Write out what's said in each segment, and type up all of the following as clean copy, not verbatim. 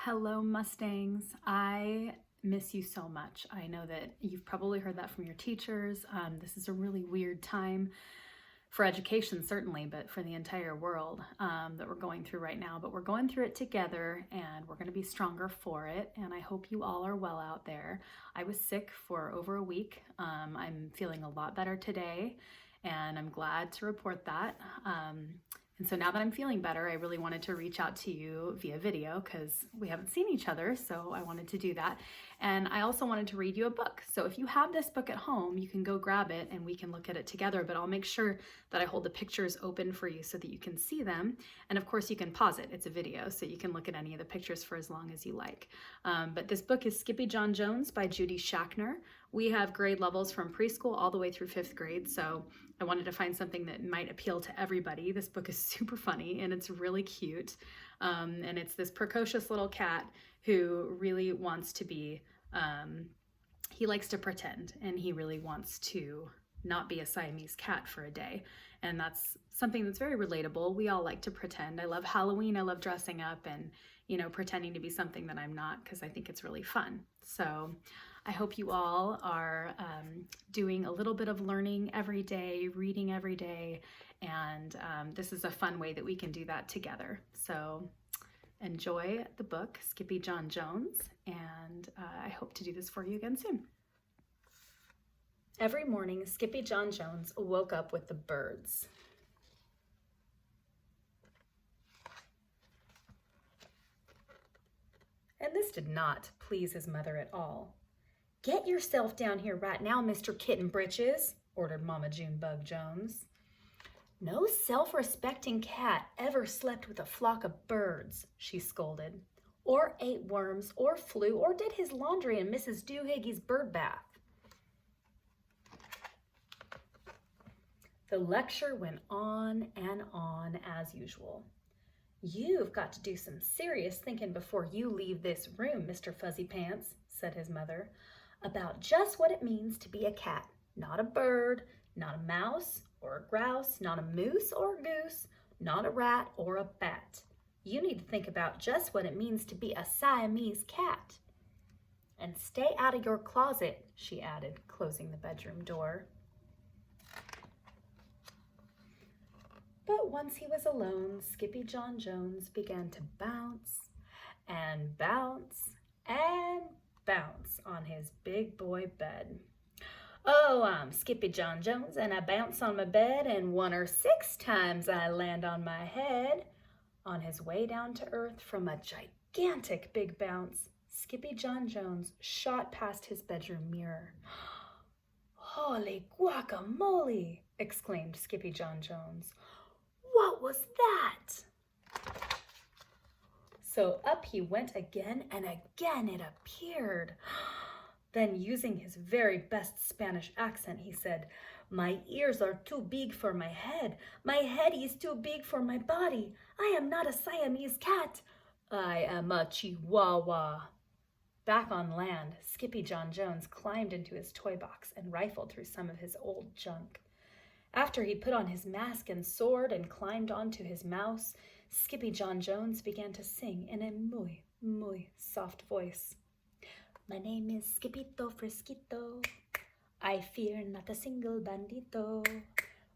Hello, Mustangs. I miss you so much. I know that you've probably heard that from your teachers. This is a really weird time for education, certainly, but for the entire world that we're going through right now. But we're going through it together and we're going to be stronger for it. And I hope you all are well out there. I was sick for over a week. I'm feeling a lot better today and I'm glad to report that. And so now that I'm feeling better, I really wanted to reach out to you via video because we haven't seen each other, so I wanted to do that. And I also wanted to read you a book. So if you have this book at home, you can go grab it and we can look at it together, but I'll make sure that I hold the pictures open for you so that you can see them. And of course you can pause it, it's a video, so you can look at any of the pictures for as long as you like. But this book is Skippyjon Jones by Judy Schachner. We have grade levels from preschool all the way through 5th grade, so I wanted to find something that might appeal to everybody. This book is super funny and it's really cute. And it's this precocious little cat who really wants to be, he likes to pretend and he really wants to not be a Siamese cat for a day. And that's something that's very relatable. We all like to pretend. I love Halloween. I love dressing up and, pretending to be something that I'm not because I think it's really fun. So I hope you all are doing a little bit of learning every day, reading every day, and this is a fun way that we can do that together. So enjoy the book, Skippyjon Jones, and I hope to do this for you again soon. Every morning, Skippyjon Jones woke up with the birds. And this did not please his mother at all. "Get yourself down here right now, Mr. Kitten Britches," ordered Mama Junebug Jones. "No self-respecting cat ever slept with a flock of birds," she scolded, "or ate worms, or flew, or did his laundry in Mrs. Doohiggy's bird bath." The lecture went on and on as usual. "You've got to do some serious thinking before you leave this room, Mr. Fuzzy Pants," said his mother, "about just what it means to be a cat, not a bird, not a mouse or a grouse, not a moose or a goose, not a rat or a bat. You need to think about just what it means to be a Siamese cat. And stay out of your closet," she added, closing the bedroom door. But once he was alone, Skippyjon Jones began to bounce and bounce and bounce on his big boy bed. "Oh, I'm Skippyjon Jones, and I bounce on my bed, and 1 or 6 times I land on my head." On his way down to earth from a gigantic big bounce, Skippyjon Jones shot past his bedroom mirror. "Holy guacamole!" exclaimed Skippyjon Jones. "What was that?" So up he went again, and again it appeared. Then, using his very best Spanish accent, he said, "My ears are too big for my head. My head is too big for my body. I am not a Siamese cat. I am a Chihuahua." Back on land, Skippyjon Jones climbed into his toy box and rifled through some of his old junk. After he put on his mask and sword and climbed onto his mouse, Skippyjon Jones began to sing in a muy, muy soft voice. "My name is Skippito Frisquito. I fear not a single bandito.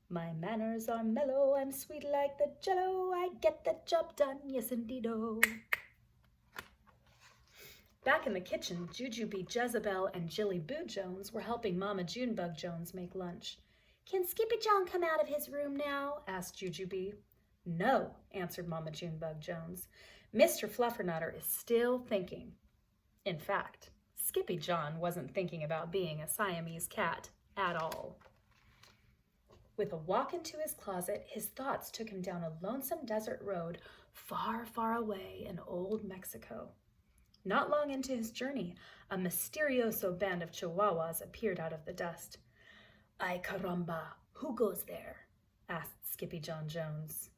My manners are mellow, I'm sweet like the jello. I get the job done, yes indeedo." Back in the kitchen, Jujubee Jezebel and Jilly Boo Jones were helping Mama Junebug Jones make lunch. "Can Skippyjon come out of his room now?" asked Jujubee. "No," answered Mama Junebug Jones. "Mr. Fluffernutter is still thinking." In fact, Skippyjon wasn't thinking about being a Siamese cat at all. With a walk into his closet, his thoughts took him down a lonesome desert road far, far away in old Mexico. Not long into his journey, a mysterioso band of Chihuahuas appeared out of the dust. "Ay caramba, who goes there?" asked Skippyjon Jones.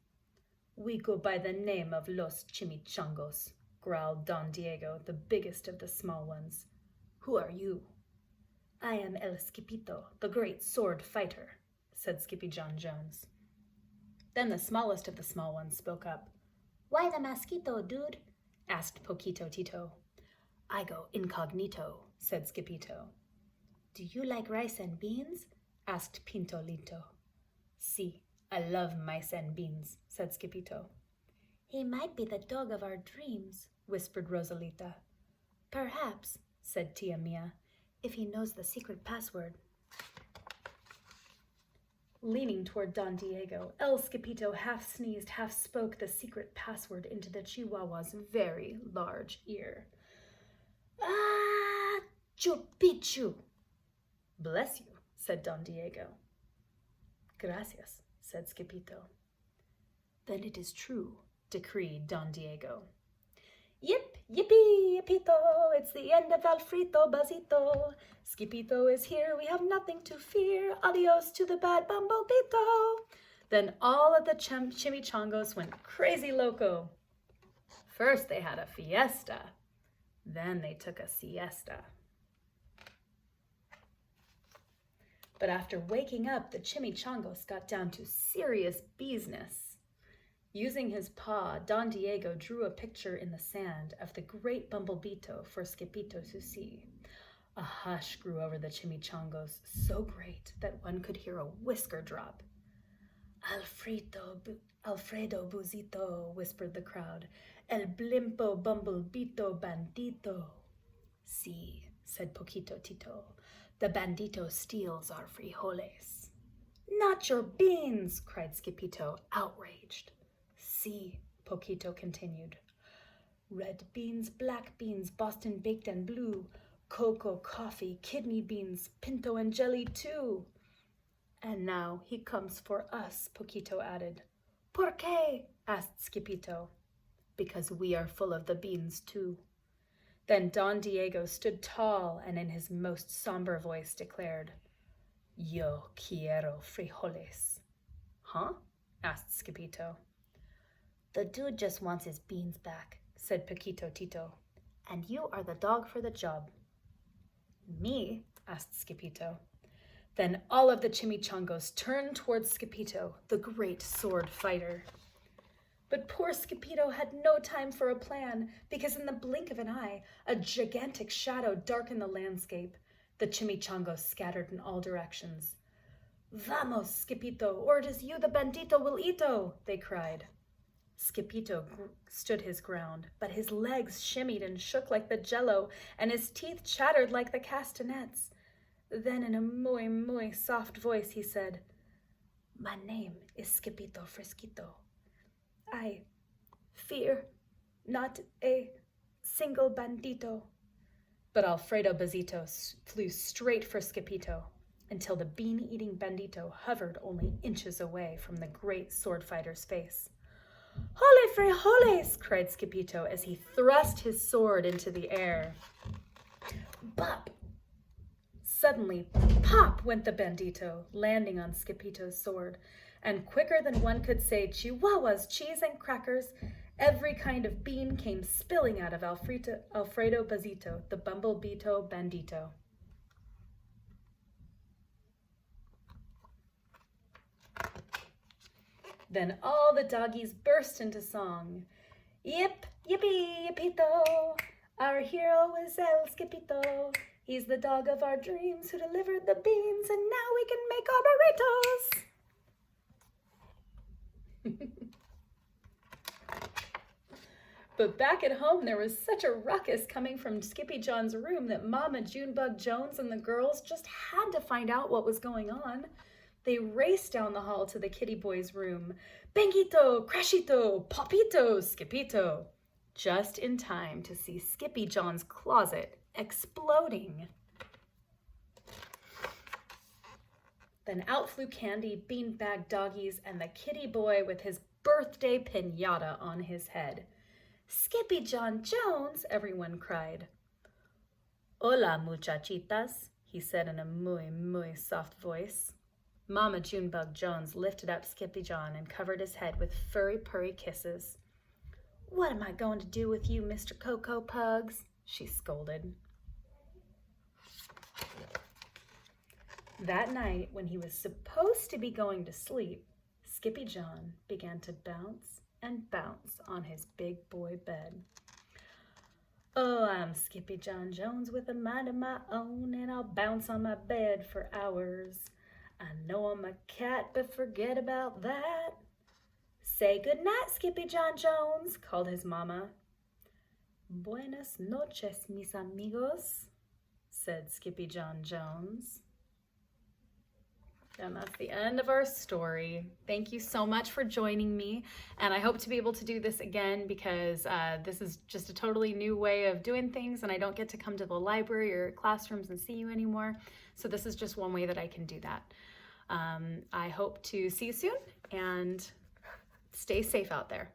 "We go by the name of Los Chimichangos," growled Don Diego, the biggest of the small ones. "Who are you?" "I am El Skippito, the great sword fighter," said Skippyjon Jones. Then the smallest of the small ones spoke up. "Why the mosquito, dude? asked Poquito Tito. I go incognito, said Skippyto. Do you like rice and beans? Asked Pinto Lito. Si, I love mice and beans, said Skippyto. He might be the dog of our dreams, whispered Rosalita. Perhaps, said Tia Mia, if he knows the secret password. Leaning toward Don Diego, El Skippyto half sneezed, half spoke the secret password into the Chihuahua's very large ear. Ah, chupichu. Bless you, said Don Diego. Gracias, said Skippyto. Then it is true, decreed Don Diego. Yip, yippee, yippito, it's the end of Alfrito Basito. Skippyto is here, we have nothing to fear. Adios to the bad Bumblebito. Then all of the chimichangos went crazy loco. First they had a fiesta, then they took a siesta. But after waking up, the chimichangos got down to serious business. Using his paw, Don Diego drew a picture in the sand of the great Bumblebito for Skippyto to see. A hush grew over the chimichangos, so great that one could hear a whisker drop. Alfredo Buzito, whispered the crowd. El blimpo Bumblebito bandito. Si, said Poquito Tito. The bandito steals our frijoles. Not your beans, cried Skippyto, outraged. Si, Poquito continued. Red beans, black beans, Boston baked and blue, cocoa, coffee, kidney beans, pinto and jelly too. And now he comes for us, Poquito added. Por qué? Asked Skippyto. Because we are full of the beans too. Then Don Diego stood tall and in his most somber voice declared, Yo quiero frijoles. Huh? Asked Skippyto. The dude just wants his beans back, said Poquito Tito. And you are the dog for the job. Me? Asked Skippyto. Then all of the chimichangos turned towards Skippyto, the great sword fighter. But poor Skippyto had no time for a plan, because in the blink of an eye, a gigantic shadow darkened the landscape. The chimichangos scattered in all directions. Vamos, Skippyto, or it is you the bandito will eato, they cried. Skippyto stood his ground, but his legs shimmied and shook like the jello, and his teeth chattered like the castanets. Then in a muy soft voice he said, My name is Skippyto Frisquito. I fear not a single bandito. But Alfredo Bazito flew straight for Skippyto until the bean-eating bandito hovered only inches away from the great sword fighter's face. Hole frijoles, cried Skippyto as he thrust his sword into the air. Bop! Suddenly, pop went the bandito, landing on Skippyto's sword, and quicker than one could say chihuahuas, cheese, and crackers, every kind of bean came spilling out of Alfredo Bazito, the Bumblebito bandito. Then all the doggies burst into song. Yip, yippee, yippito, our hero is El Skippyto. He's the dog of our dreams who delivered the beans, and now we can make our burritos. But back at home, there was such a ruckus coming from Skippyjon's room that Mama Junebug Jones and the girls just had to find out what was going on. They raced down the hall to the kitty boy's room. Bangito, Crashito, Popito, Skippyto. Just in time to see Skippyjon's closet exploding. Then out flew Candy, beanbag doggies, and the kitty boy with his birthday piñata on his head. Skippyjon Jones, everyone cried. Hola, muchachitas, he said in a muy soft voice. Mama Junebug Jones lifted up Skippyjon and covered his head with furry purry kisses. What am I going to do with you, Mr. Cocoa Pugs? She scolded. That night, when he was supposed to be going to sleep, Skippyjon began to bounce and bounce on his big boy bed. Oh, I'm Skippyjon Jones with a mind of my own, and I'll bounce on my bed for hours. I know I'm a cat, but forget about that. Say good night, Skippyjon Jones, called his mama. Buenas noches, mis amigos, said Skippyjon Jones. And that's the end of our story. Thank you so much for joining me. And I hope to be able to do this again because this is just a totally new way of doing things and I don't get to come to the library or classrooms and see you anymore. So this is just one way that I can do that. I hope to see you soon and stay safe out there.